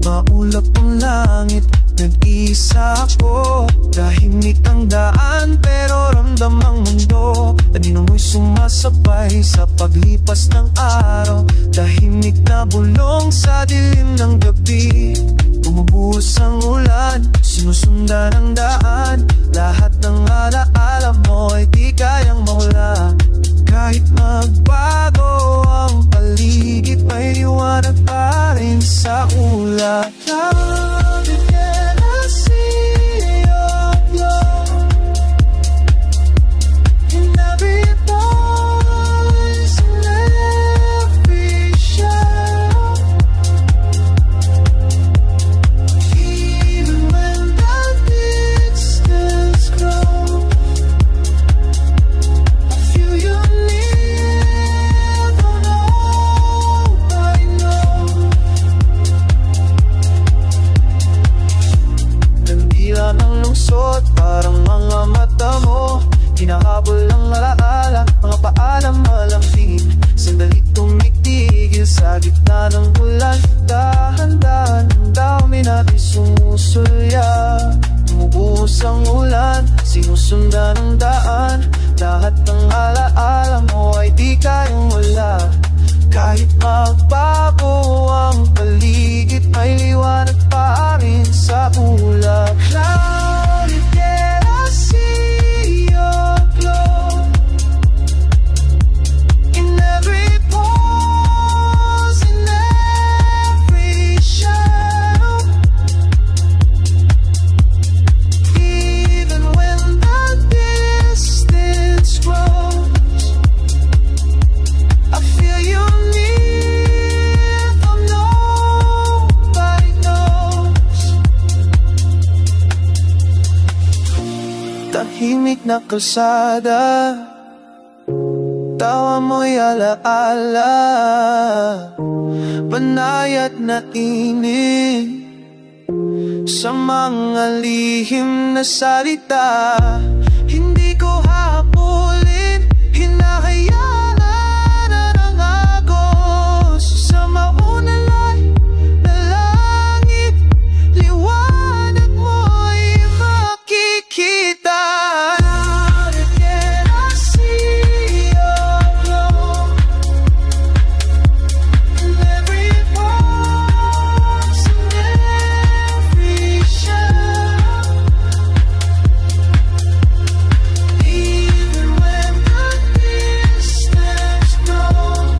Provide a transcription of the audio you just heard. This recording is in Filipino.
maulap ang langit, nag-iisa ako. Tahimik ang daan pero ramdam ang mundo. Anino mo'y sumasabay sa paglipas ng araw. Tahimik na bulong sa dilim ng gabi. Bumubuhos ang ulan, sinusundan ang daan. Lahat ng alaala mo ay di kayang mawala. Kahit magbago ang paligid, may liwanag pa rin sa ulap. Parang mga mata mo, hinahabol ang alaala, mga paalam malambing. Sandali tumitigil sa gitna ng ulan. Dahan-dahan ang dami natin sumusulya. Bumubuhos ang ulan, sinusundan ang daan. Lahat ng alaala mo ay di kayang wala. Kahit magbago ang paligid, may liwanag pa rin sa ulap. Tahimik na kalsada, tawa mo'y alaala, panayat na init sa mga lihim na salita. Hindi ko hapon